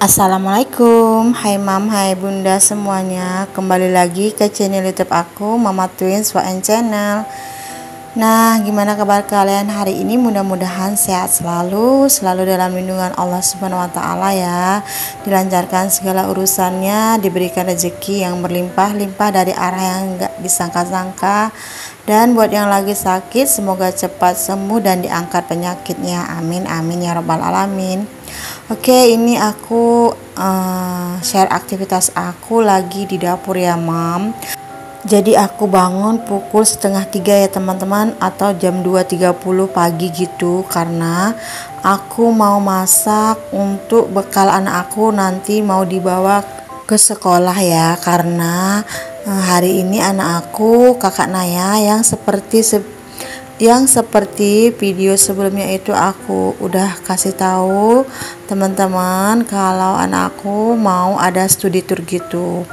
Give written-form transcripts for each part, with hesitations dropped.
Assalamualaikum, hai mam, hai bunda semuanya. Kembali lagi ke channel YouTube aku, Mama Twins WN Channel. Nah, gimana kabar kalian hari ini? Mudah-mudahan sehat selalu dalam lindungan Allah Subhanahu wa taala ya. Dilancarkan segala urusannya, diberikan rezeki yang berlimpah-limpah dari arah yang enggak disangka-sangka. Dan buat yang lagi sakit, semoga cepat sembuh dan diangkat penyakitnya. Amin amin ya rabbal alamin. Oke, ini aku share aktivitas aku lagi di dapur ya mam. Jadi aku bangun pukul setengah 3 ya teman-teman, atau jam 2.30 pagi gitu, karena aku mau masak untuk bekal anak aku nanti mau dibawa ke sekolah ya. Karena hari ini anak aku kakak Naya yang seperti video sebelumnya itu aku udah kasih tahu teman-teman kalau anakku mau ada studi tour gitu.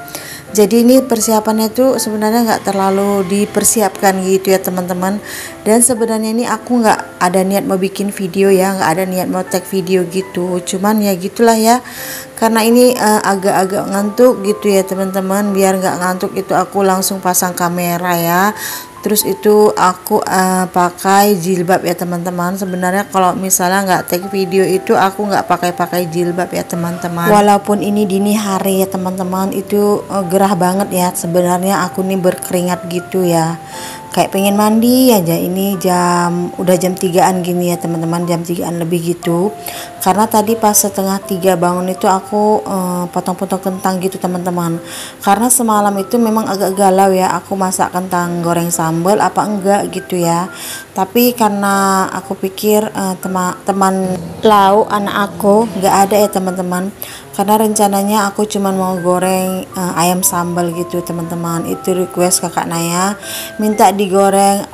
Jadi ini persiapannya tuh sebenarnya nggak terlalu dipersiapkan gitu ya teman-teman. Dan sebenarnya ini aku nggak ada niat mau bikin video ya, nggak ada niat mau tag video gitu. Cuman ya gitulah ya, karena ini agak-agak ngantuk gitu ya teman-teman. Biar nggak ngantuk itu aku langsung pasang kamera ya. Terus itu aku pakai jilbab ya teman-teman. Sebenarnya kalau misalnya nggak take video itu aku nggak pakai jilbab ya teman-teman. Walaupun ini dini hari ya teman-teman, itu gerah banget ya. Sebenarnya aku nih berkeringat gitu ya, kayak pengen mandi aja. Ini udah jam 3-an gini ya teman-teman, jam 3-an lebih gitu. Karena tadi pas setengah 3 bangun itu aku potong-potong kentang gitu teman-teman. Karena semalam itu memang agak galau ya, aku masak kentang goreng sambal apa enggak gitu ya. Tapi karena aku pikir teman lauk anak aku nggak ada ya teman-teman. Karena rencananya aku cuma mau goreng ayam sambal gitu teman-teman. Itu request kakak Naya, minta digoreng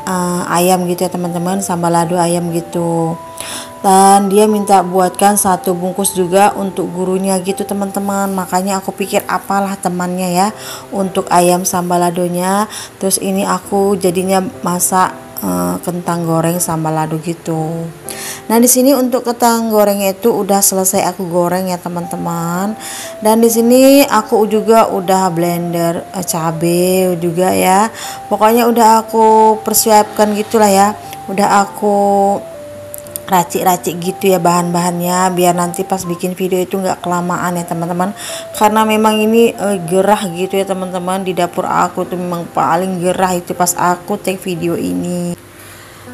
ayam gitu ya teman-teman, sambal lado ayam gitu. Dan dia minta buatkan 1 bungkus juga untuk gurunya gitu teman-teman. Makanya aku pikir apalah temannya ya untuk ayam sambal ladonya. Terus ini aku jadinya masak kentang goreng sambal lado gitu. Nah di sini untuk kentang gorengnya itu udah selesai aku goreng ya teman-teman. Dan di sini aku juga udah blender cabe juga ya. Pokoknya udah aku persiapkan gitulah ya. Udah aku racik-racik gitu ya bahan-bahannya, biar nanti pas bikin video itu nggak kelamaan ya teman-teman. Karena memang ini gerah gitu ya teman-teman. Di dapur aku tuh memang paling gerah itu pas aku take video ini.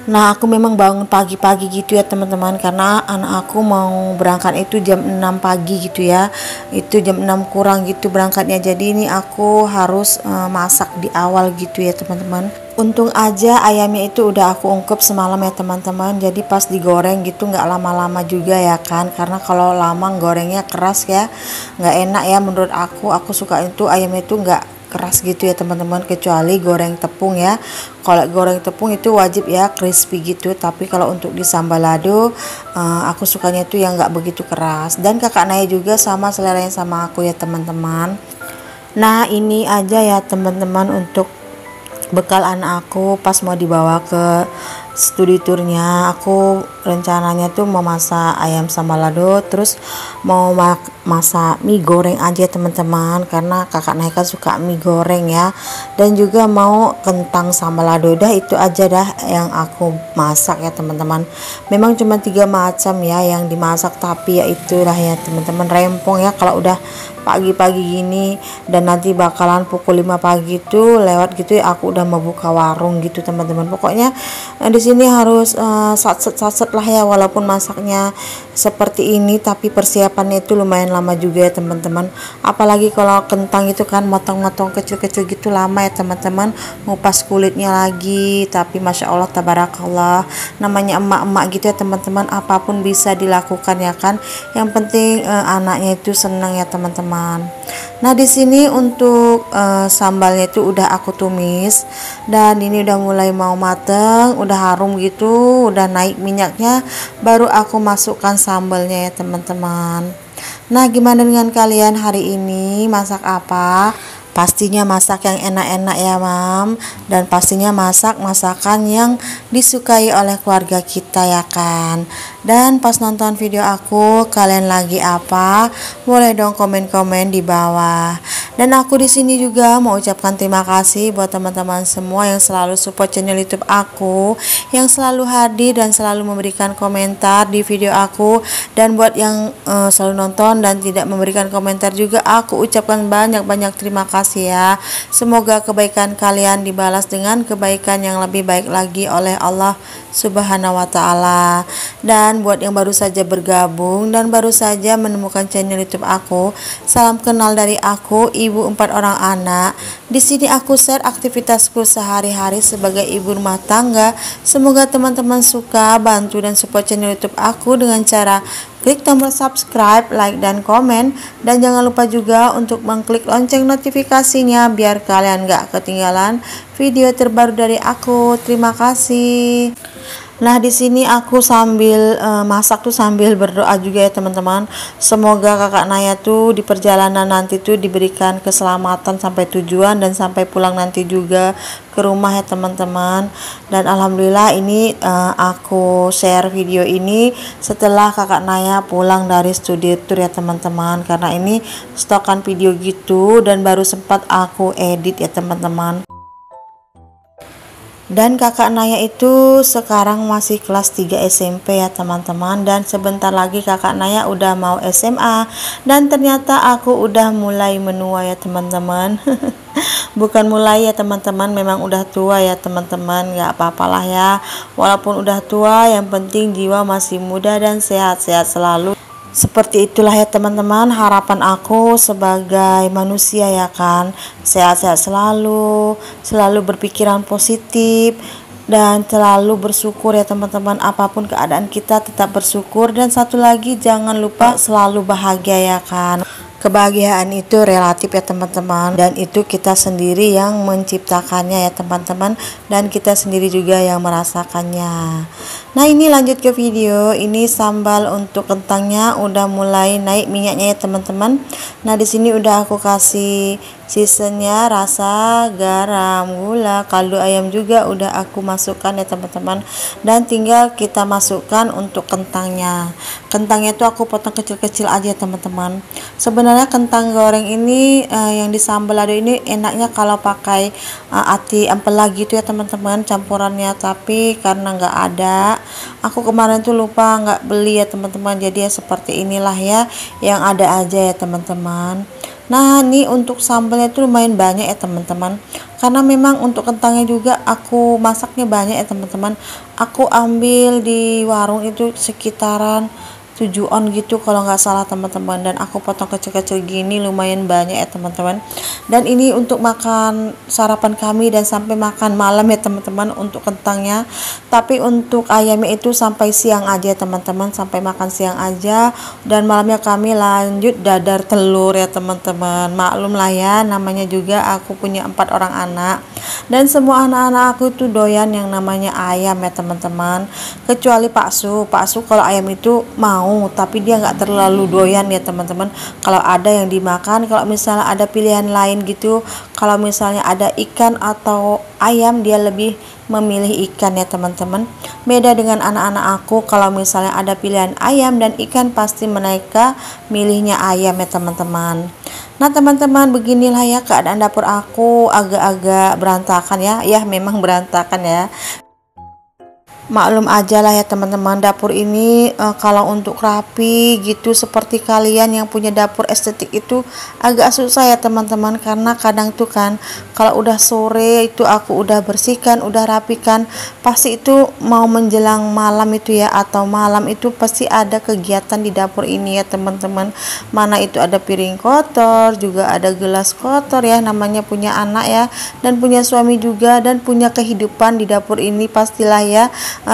Nah aku memang bangun pagi-pagi gitu ya teman-teman, karena anak aku mau berangkat itu jam 6 pagi gitu ya. Itu jam 6 kurang gitu berangkatnya. Jadi ini aku harus masak di awal gitu ya teman-teman. Untung aja ayamnya itu udah aku ungkep semalam ya teman-teman. Jadi pas digoreng gitu nggak lama-lama juga ya kan. Karena kalau lama gorengnya keras ya, nggak enak ya menurut aku. Aku suka itu ayamnya itu nggak keras gitu ya teman-teman, kecuali goreng tepung ya. Kalau goreng tepung itu wajib ya crispy gitu. Tapi kalau untuk di sambal lado aku sukanya itu yang nggak begitu keras. Dan kakak Naya juga sama seleranya sama aku ya teman-teman. Nah ini aja ya teman-teman untuk bekal anak aku pas mau dibawa ke studi tournya. Aku rencananya tuh mau masak ayam sambal lado, terus mau masak mie goreng aja teman-teman, karena kakak Naika suka mie goreng ya. Dan juga mau kentang sambal lado. Dah itu aja dah yang aku masak ya teman-teman. Memang cuma 3 macam ya yang dimasak, tapi ya itulah ya teman-teman, rempong ya kalau udah pagi-pagi gini. Dan nanti bakalan pukul 5 pagi tuh lewat gitu ya, aku udah mau buka warung gitu teman-teman. Pokoknya di sini harus satset lah ya, walaupun masaknya seperti ini tapi persiapannya itu lumayan lama juga ya teman-teman. Apalagi kalau kentang itu kan motong-motong kecil-kecil gitu lama ya teman-teman, ngupas kulitnya lagi. Tapi masya Allah tabarakallah, namanya emak-emak gitu ya teman-teman, apapun bisa dilakukan ya kan. Yang penting anaknya itu senang ya teman-teman. Nah di sini untuk sambalnya itu udah aku tumis, dan ini udah mulai mau mateng, udah harum gitu, udah naik minyaknya, baru aku masukkan sambalnya ya teman-teman. Nah gimana dengan kalian hari ini, masak apa? Pastinya masak yang enak-enak ya mam, dan pastinya masak masakan yang disukai oleh keluarga kita ya kan. Dan pas nonton video aku kalian lagi apa, boleh dong komen-komen di bawah. Dan aku di sini juga mau ucapkan terima kasih buat teman-teman semua yang selalu support channel YouTube aku, yang selalu hadir dan selalu memberikan komentar di video aku. Dan buat yang selalu nonton dan tidak memberikan komentar juga, aku ucapkan banyak-banyak terima kasih ya. Semoga kebaikan kalian dibalas dengan kebaikan yang lebih baik lagi oleh Allah Subhanahu wa taala. Dan buat yang baru saja bergabung dan baru saja menemukan channel YouTube aku, salam kenal dari aku, ibu 4 orang anak. Di sini aku share aktivitasku sehari-hari sebagai ibu rumah tangga. Semoga teman-teman suka, bantu dan support channel YouTube aku dengan cara klik tombol subscribe, like, dan komen. Dan jangan lupa juga untuk mengklik lonceng notifikasinya biar kalian gak ketinggalan video terbaru dari aku. Terima kasih. Nah di sini aku sambil masak tuh sambil berdoa juga ya teman-teman. Semoga kakak Naya tuh di perjalanan nanti tuh diberikan keselamatan sampai tujuan dan sampai pulang nanti juga ke rumah ya teman-teman. Dan alhamdulillah ini aku share video ini setelah kakak Naya pulang dari studi tour ya teman-teman, karena ini stokan video gitu dan baru sempat aku edit ya teman-teman. Dan kakak Naya itu sekarang masih kelas 3 SMP ya teman-teman, dan sebentar lagi kakak Naya udah mau SMA. Dan ternyata aku udah mulai menua ya teman-teman. Bukan mulai ya teman-teman, memang udah tua ya teman-teman, gak apa-apalah ya. Walaupun udah tua, yang penting jiwa masih muda dan sehat-sehat selalu. Seperti itulah ya teman-teman harapan aku sebagai manusia ya kan. Sehat-sehat selalu, selalu berpikiran positif, dan selalu bersyukur ya teman-teman. Apapun keadaan kita tetap bersyukur. Dan satu lagi, jangan lupa selalu bahagia ya kan. Kebahagiaan itu relatif ya teman-teman, dan itu kita sendiri yang menciptakannya ya teman-teman, dan kita sendiri juga yang merasakannya. Nah ini lanjut ke video. Ini sambal untuk kentangnya udah mulai naik minyaknya ya teman-teman. Nah di sini udah aku kasih seasonnya, rasa, garam, gula, kaldu ayam juga udah aku masukkan ya teman-teman. Dan tinggal kita masukkan untuk kentangnya. Kentangnya itu aku potong kecil-kecil aja teman-teman. Sebenarnya kentang goreng ini yang di sambal lado ini enaknya kalau pakai ati ampela gitu ya teman-teman campurannya, tapi karena nggak ada, aku kemarin tuh lupa nggak beli ya teman-teman, jadi ya seperti inilah ya yang ada aja ya teman-teman. Nah ini untuk sambalnya itu lumayan banyak ya teman-teman, karena memang untuk kentangnya juga aku masaknya banyak ya teman-teman. Aku ambil di warung itu sekitaran 7 on gitu kalau nggak salah teman-teman, dan aku potong kecil-kecil gini lumayan banyak ya teman-teman. Dan ini untuk makan sarapan kami dan sampai makan malam ya teman-teman untuk kentangnya. Tapi untuk ayamnya itu sampai siang aja teman-teman, sampai makan siang aja. Dan malamnya kami lanjut dadar telur ya teman-teman. Maklum lah ya, namanya juga aku punya 4 orang anak, dan semua anak-anak aku tuh doyan yang namanya ayam ya teman-teman, kecuali Pak Su kalau ayam itu mau, tapi dia nggak terlalu doyan ya teman-teman kalau ada yang dimakan. Kalau misalnya ada pilihan lain gitu, kalau misalnya ada ikan atau ayam, dia lebih memilih ikan ya teman-teman. Beda dengan anak-anak aku, kalau misalnya ada pilihan ayam dan ikan, pasti mereka milihnya ayam ya teman-teman. Nah teman-teman, beginilah ya keadaan dapur aku, agak-agak berantakan ya memang berantakan ya. Maklum aja lah ya teman-teman, dapur ini kalau untuk rapi gitu seperti kalian yang punya dapur estetik itu agak susah ya teman-teman, karena kadang tuh kan kalau udah sore itu aku udah bersihkan, udah rapikan, pasti itu mau menjelang malam itu ya, atau malam itu pasti ada kegiatan di dapur ini ya teman-teman. Mana itu ada piring kotor, juga ada gelas kotor ya, namanya punya anak ya, dan punya suami juga, dan punya kehidupan di dapur ini. Pastilah ya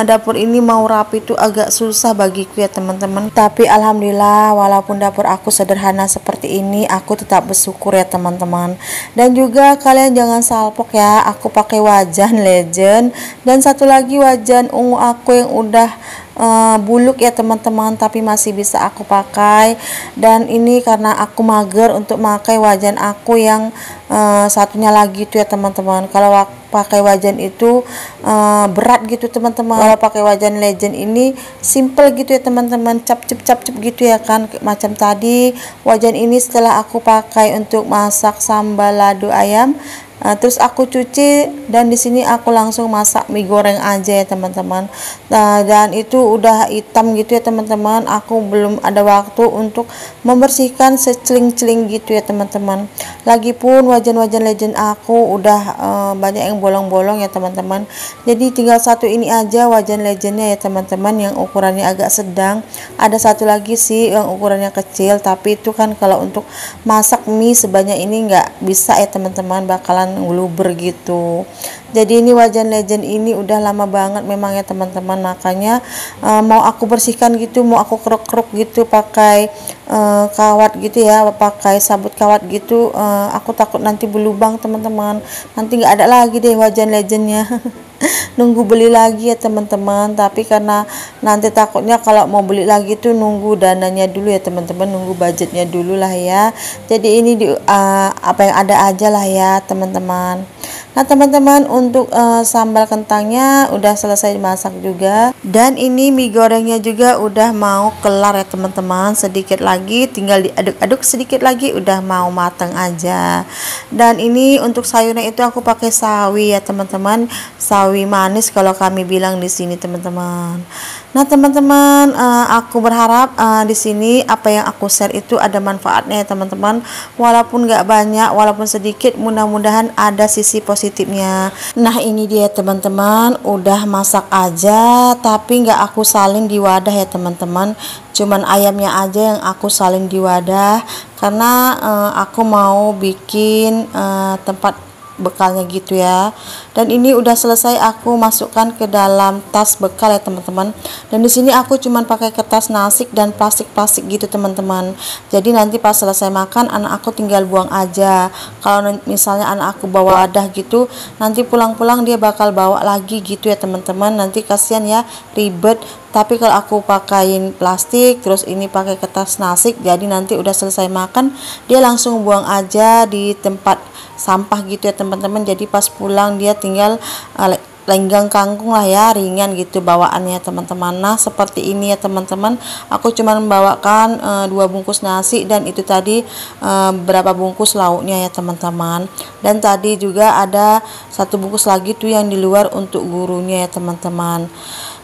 dapur ini mau rapi itu agak susah bagiku ya teman-teman. Tapi alhamdulillah, walaupun dapur aku sederhana seperti ini, aku tetap bersyukur ya teman-teman. Dan juga kalian jangan salpok ya, aku pakai wajan Legend, dan satu lagi wajan ungu aku yang udah buluk ya teman-teman, tapi masih bisa aku pakai. Dan ini karena aku mager untuk pakai wajan aku yang satunya lagi tuh ya teman-teman. Kalau pakai wajan itu berat gitu teman-teman. Kalau pakai wajan legend ini simple gitu ya teman-teman, cap-cap gitu ya kan. Macam tadi wajan ini setelah aku pakai untuk masak sambal lado ayam, terus aku cuci, dan di sini aku langsung masak mie goreng aja ya teman-teman. Dan itu udah hitam gitu ya teman-teman. Aku belum ada waktu untuk membersihkan seceling-celing gitu ya teman-teman. Lagipun wajan-wajan legend aku udah banyak yang bolong-bolong ya teman-teman. Jadi tinggal satu ini aja wajan legendnya ya teman-teman, yang ukurannya agak sedang. Ada satu lagi sih yang ukurannya kecil, tapi itu kan kalau untuk masak mie sebanyak ini nggak bisa ya teman-teman, bakalan ngeluber gitu. Jadi ini wajan legend ini udah lama banget memang ya teman-teman, makanya mau aku bersihkan gitu, mau aku keruk-keruk gitu pakai kawat gitu ya, pakai sabut kawat gitu, aku takut nanti berlubang teman-teman, nanti nggak ada lagi deh wajan legendnya. Nunggu beli lagi ya teman-teman. Tapi karena nanti takutnya kalau mau beli lagi tuh nunggu dananya dulu ya teman-teman, nunggu budgetnya dulu lah ya. Jadi ini apa yang ada aja lah ya teman-teman. Nah teman-teman, untuk sambal kentangnya udah selesai dimasak juga, dan ini mie gorengnya juga udah mau kelar ya teman-teman. Sedikit lagi, tinggal diaduk-aduk sedikit lagi udah mau matang aja. Dan ini untuk sayurnya itu aku pakai sawi ya teman-teman, sawi manis kalau kami bilang di sini teman-teman. Nah teman-teman, aku berharap di sini apa yang aku share itu ada manfaatnya ya teman-teman, walaupun nggak banyak, walaupun sedikit, mudah-mudahan ada sisi positifnya. Nah ini dia teman-teman, udah masak aja tapi nggak aku salin di wadah ya teman-teman, cuman ayamnya aja yang aku salin di wadah, karena aku mau bikin tempat bekalnya gitu ya. Dan ini udah selesai aku masukkan ke dalam tas bekal ya teman-teman. Dan di sini aku cuman pakai kertas nasi dan plastik-plastik gitu teman-teman. Jadi nanti pas selesai makan anak aku tinggal buang aja. Kalau misalnya anak aku bawa wadah gitu, nanti pulang-pulang dia bakal bawa lagi gitu ya teman-teman. Nanti kasihan ya, ribet. Tapi kalau aku pakaiin plastik, terus ini pakai kertas nasi, jadi nanti udah selesai makan dia langsung buang aja di tempat sampah gitu ya teman-teman. Jadi pas pulang dia tinggal lenggang kangkung lah ya, ringan gitu bawaannya teman-teman. Nah seperti ini ya teman-teman, aku cuma membawakan 2 bungkus nasi, dan itu tadi berapa bungkus lauknya ya teman-teman. Dan tadi juga ada 1 bungkus lagi tuh yang di luar untuk gurunya ya teman-teman.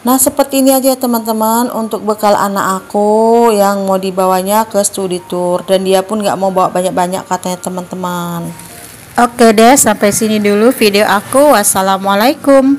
Nah seperti ini aja teman-teman untuk bekal anak aku yang mau dibawanya ke studi tour, dan dia pun nggak mau bawa banyak-banyak katanya teman-teman. Oke deh, sampai sini dulu video aku. Wassalamualaikum.